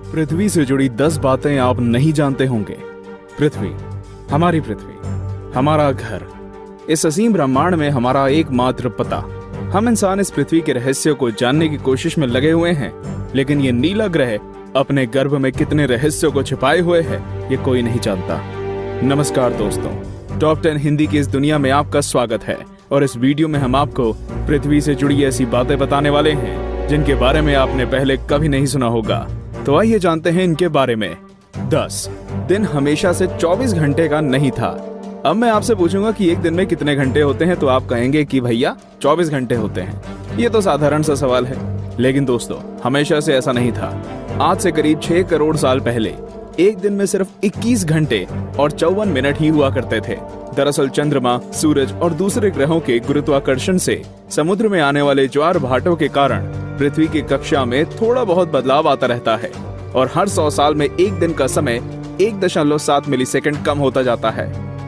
पृथ्वी से जुड़ी 10 बातें आप नहीं जानते होंगे। पृथ्वी, हमारी पृथ्वी, हमारा घर, इस असीम ब्रह्मांड में हमारा एकमात्र पता। हम इंसान इस पृथ्वी के रहस्य को जानने की कोशिश में लगे हुए हैं, लेकिन ये नीला ग्रह अपने गर्भ में कितने रहस्यों को छिपाए हुए है, ये कोई नहीं जानता। नमस्कार दोस्तों, टॉप 10 हिंदी की इस दुनिया में आपका स्वागत है और इस वीडियो में हम आपको पृथ्वी से जुड़ी ऐसी बातें बताने वाले हैं जिनके बारे में आपने पहले कभी नहीं सुना होगा। तो आइए जानते हैं इनके बारे में। 10 दिन हमेशा से 24 घंटे का नहीं था। अब मैं आपसे पूछूंगा कि एक दिन में कितने घंटे होते हैं, तो आप कहेंगे कि भैया 24 घंटे होते हैं। ये तो साधारण सा सवाल है, लेकिन दोस्तों हमेशा से ऐसा नहीं था। आज से करीब 6 करोड़ साल पहले एक दिन में सिर्फ 21 घंटे और 54 मिनट ही हुआ करते थे। दरअसल चंद्रमा, सूरज और दूसरे ग्रहों के गुरुत्वाकर्षण से समुद्र में आने वाले ज्वार भाटों के कारण पृथ्वी की कक्षा में थोड़ा बहुत बदलाव आता रहता है और हर 100 साल में एक दिन का समय 1.7 मिलीसेकंड कम होता जाता है।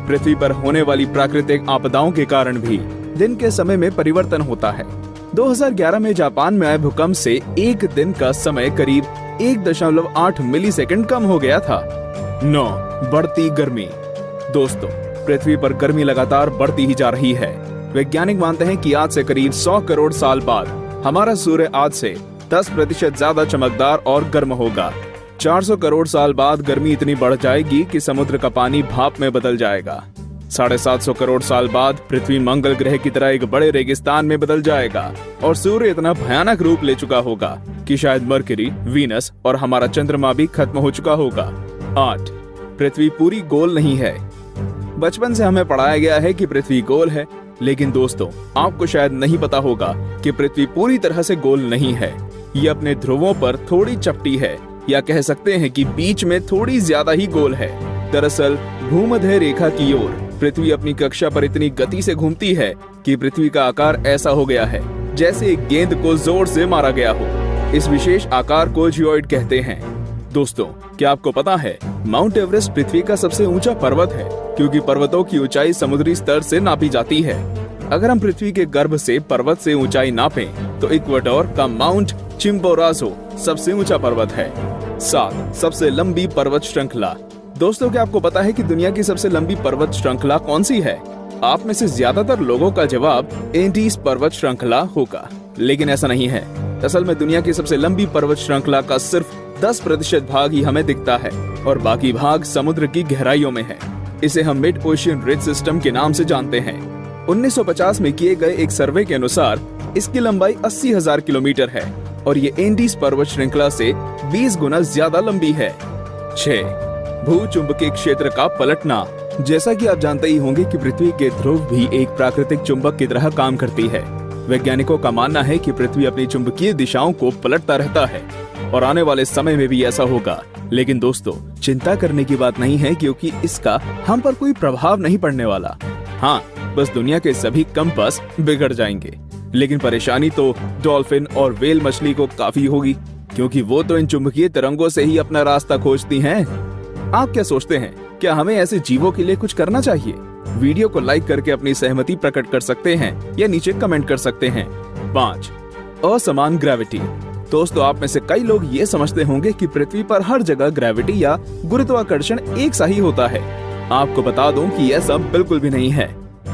पृथ्वी पर होने वाली प्राकृतिक आपदाओं के कारण भी दिन के समय में परिवर्तन होता है। 2011 में जापान में आए भूकंप से एक दिन का समय करीब 1.8 मिलीसेकंड कम हो गया था। 9 बढ़ती गर्मी। दोस्तों पृथ्वी पर गर्मी लगातार बढ़ती ही जा रही है। वैज्ञानिक मानते हैं कि आज से करीब 100 करोड़ साल बाद हमारा सूर्य आज से 10% ज्यादा चमकदार और गर्म होगा। 400 करोड़ साल बाद गर्मी इतनी बढ़ जाएगी कि समुद्र का पानी भाप में बदल जाएगा। 750 करोड़ साल बाद पृथ्वी मंगल ग्रह की तरह एक बड़े रेगिस्तान में बदल जाएगा और सूर्य इतना भयानक रूप ले चुका होगा कि शायद मरकरी, वीनस और हमारा चंद्रमा भी खत्म हो चुका होगा। 8 पृथ्वी पूरी गोल नहीं है। बचपन से हमें पढ़ाया गया है कि पृथ्वी गोल है, लेकिन दोस्तों आपको शायद नहीं पता होगा कि पृथ्वी पूरी तरह से गोल नहीं है। ये अपने ध्रुवों पर थोड़ी चपटी है, या कह सकते हैं कि बीच में थोड़ी ज्यादा ही गोल है। दरअसल भूमध्य रेखा की ओर पृथ्वी अपनी कक्षा पर इतनी गति से घूमती है कि पृथ्वी का आकार ऐसा हो गया है जैसे एक गेंद को जोर से मारा गया हो। इस विशेष आकार को जियोइड कहते हैं। दोस्तों क्या आपको पता है, माउंट एवरेस्ट पृथ्वी का सबसे ऊंचा पर्वत है, क्योंकि पर्वतों की ऊंचाई समुद्री स्तर से नापी जाती है। अगर हम पृथ्वी के गर्भ से पर्वत से ऊंचाई नापें, तो इक्वेडोर का माउंट चिम्बोराजो सबसे ऊंचा पर्वत है। 7 सबसे लंबी पर्वत श्रृंखला। दोस्तों क्या आपको पता है कि दुनिया की सबसे लंबी पर्वत श्रृंखला कौन सी है? आप में से ज्यादातर लोगों का जवाब एंडीज पर्वत श्रृंखला होगा, लेकिन ऐसा नहीं है। असल में दुनिया की सबसे लंबी पर्वत श्रृंखला का सिर्फ 10% भाग ही हमें दिखता है और बाकी भाग समुद्र की गहराइयों में है। इसे हम मिड ओशियन रिज सिस्टम के नाम से जानते हैं। 1950 में किए गए एक सर्वे के अनुसार इसकी लंबाई 80,000 किलोमीटर है और ये एंडीज पर्वत श्रृंखला से 20 गुना ज्यादा लंबी है। 6 भूचुंबकीय क्षेत्र का पलटना। जैसा कि आप जानते ही होंगे कि पृथ्वी के ध्रुव भी एक प्राकृतिक चुंबक की तरह काम करती है। वैज्ञानिकों का मानना है कि पृथ्वी अपनी चुंबकीय दिशाओं को पलटता रहता है और आने वाले समय में भी ऐसा होगा। लेकिन दोस्तों चिंता करने की बात नहीं है, क्योंकि इसका हम पर कोई प्रभाव नहीं पड़ने वाला। हाँ, बस दुनिया के सभी कंपास बिगड़ जाएंगे। लेकिन परेशानी तो डॉल्फिन और व्हेल मछली को काफी होगी, क्योंकि वो तो इन चुंबकीय तरंगों से ही अपना रास्ता खोजती हैं। आप क्या सोचते हैं, क्या हमें ऐसे जीवों के लिए कुछ करना चाहिए? वीडियो को लाइक करके अपनी सहमति प्रकट कर सकते हैं या नीचे कमेंट कर सकते हैं। 5 असमान ग्रेविटी। दोस्तों आप में से कई लोग ये समझते होंगे कि पृथ्वी पर हर जगह ग्रेविटी या गुरुत्वाकर्षण एक सा ही होता है। आपको बता दूं कि यह सब बिल्कुल भी नहीं है।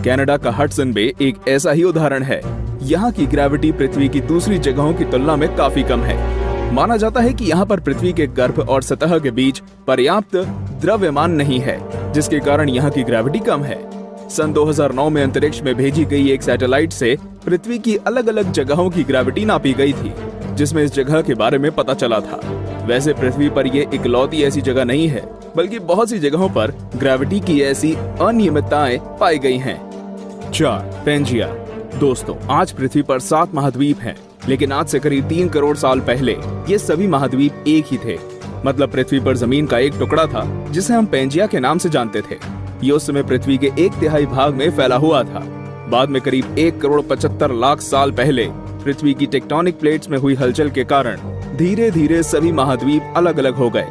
कनाडा का हडसन बे एक ऐसा ही उदाहरण है। यहाँ की ग्रेविटी पृथ्वी की दूसरी जगहों की तुलना में काफी कम है। माना जाता है कि यहाँ पर पृथ्वी के गर्भ और सतह के बीच पर्याप्त द्रव्यमान नहीं है, जिसके कारण यहाँ की ग्रेविटी कम है। सन 2009 में अंतरिक्ष में भेजी गई एक सैटेलाइट से पृथ्वी की अलग अलग जगहों की ग्रेविटी नापी गई थी, जिसमें इस जगह के बारे में पता चला था। वैसे पृथ्वी पर ये इकलौती ऐसी जगह नहीं है, बल्कि बहुत सी जगहों पर ग्रेविटी की ऐसी अनियमितताएं पाई गई हैं। 4 पेंजिया। दोस्तों आज पृथ्वी पर 7 महाद्वीप हैं, लेकिन आज से करीब 3 करोड़ साल पहले ये सभी महाद्वीप एक ही थे। मतलब पृथ्वी पर जमीन का एक टुकड़ा था जिसे हम पेंजिया के नाम से जानते थे। ये उस समय पृथ्वी के 1/3 भाग में फैला हुआ था। बाद में करीब 1 करोड़ 75 लाख साल पहले पृथ्वी की टेक्टोनिक प्लेट्स में हुई हलचल के कारण धीरे धीरे सभी महाद्वीप अलग अलग हो गए।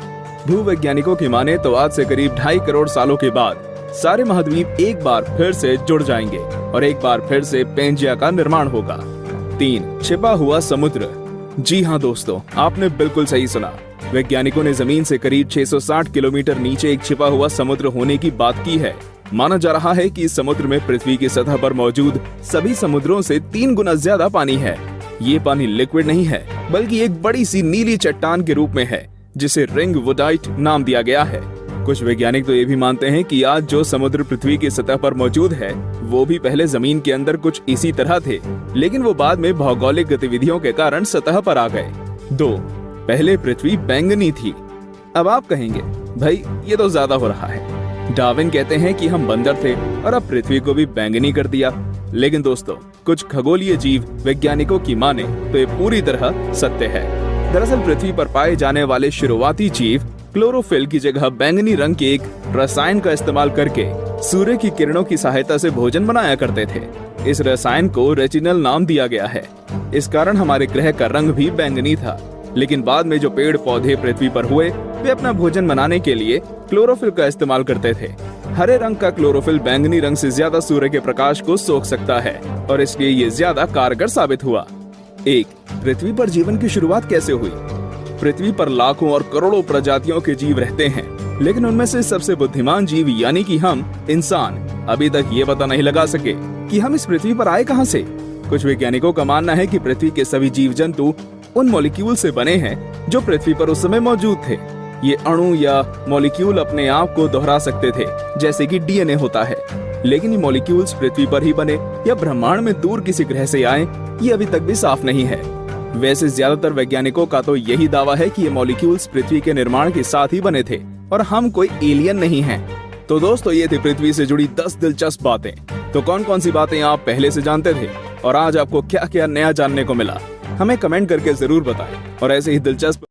भूवैज्ञानिकों की माने तो आज से करीब 2.5 करोड़ सालों के बाद सारे महाद्वीप एक बार फिर से जुड़ जाएंगे और एक बार फिर से पेंजिया का निर्माण होगा। 3 छिपा हुआ समुद्र। जी हाँ दोस्तों, आपने बिल्कुल सही सुना। वैज्ञानिकों ने जमीन से करीब 660 किलोमीटर नीचे एक छिपा हुआ समुद्र होने की बात की है। माना जा रहा है कि इस समुद्र में पृथ्वी की सतह पर मौजूद सभी समुद्रों से 3 गुना ज्यादा पानी है। ये पानी लिक्विड नहीं है, बल्कि एक बड़ी सी नीली चट्टान के रूप में है, जिसे रिंग वुडाइट नाम दिया गया है। कुछ वैज्ञानिक तो ये भी मानते हैं कि आज जो समुद्र पृथ्वी की सतह पर मौजूद है, वो भी पहले जमीन के अंदर कुछ इसी तरह थे, लेकिन वो बाद में भौगोलिक गतिविधियों के कारण सतह पर आ गए। 2. पहले पृथ्वी बैंगनी थी। अब आप कहेंगे, भाई ये तो ज्यादा हो रहा है। डार्विन कहते हैं कि हम बंदर थे और अब पृथ्वी को भी बैंगनी कर दिया। लेकिन दोस्तों, कुछ खगोलीय जीव वैज्ञानिकों की माने तो ये पूरी तरह सत्य है। दरअसल पृथ्वी पर पाए जाने वाले शुरुआती जीव क्लोरोफिल की जगह बैंगनी रंग के एक रसायन का इस्तेमाल करके सूर्य की किरणों की सहायता से भोजन बनाया करते थे। इस रसायन को रेटिनल नाम दिया गया है। इस कारण हमारे ग्रह का रंग भी बैंगनी था। लेकिन बाद में जो पेड़ पौधे पृथ्वी पर हुए, वे अपना भोजन बनाने के लिए क्लोरोफिल का इस्तेमाल करते थे। हरे रंग का क्लोरोफिल बैंगनी रंग से ज्यादा सूर्य के प्रकाश को सोख सकता है और इसलिए ये ज्यादा कारगर साबित हुआ। 1. पृथ्वी पर जीवन की शुरुआत कैसे हुई? पृथ्वी पर लाखों और करोड़ों प्रजातियों के जीव रहते हैं, लेकिन उनमें से सबसे बुद्धिमान जीव यानी कि हम इंसान अभी तक ये पता नहीं लगा सके कि हम इस पृथ्वी पर आए कहां से। कुछ वैज्ञानिकों का मानना है कि पृथ्वी के सभी जीव जंतु उन मॉलिक्यूल से बने हैं जो पृथ्वी पर उस समय मौजूद थे। ये अणु या मॉलिक्यूल अपने आप को दोहरा सकते थे, जैसे कि डीएनए होता है। लेकिन ये मॉलिक्यूल्स पृथ्वी पर ही बने या ब्रह्मांड में दूर किसी ग्रह से आए, ये अभी तक भी साफ नहीं है। वैसे ज्यादातर वैज्ञानिकों का तो यही दावा है कि ये मॉलिक्यूल्स पृथ्वी के निर्माण के साथ ही बने थे और हम कोई एलियन नहीं हैं। तो दोस्तों, ये थी पृथ्वी से जुड़ी 10 दिलचस्प बातें। तो कौन कौन सी बातें आप पहले से जानते थे और आज आपको क्या क्या नया जानने को मिला, हमें कमेंट करके जरूर बताएं। और ऐसे ही दिलचस्प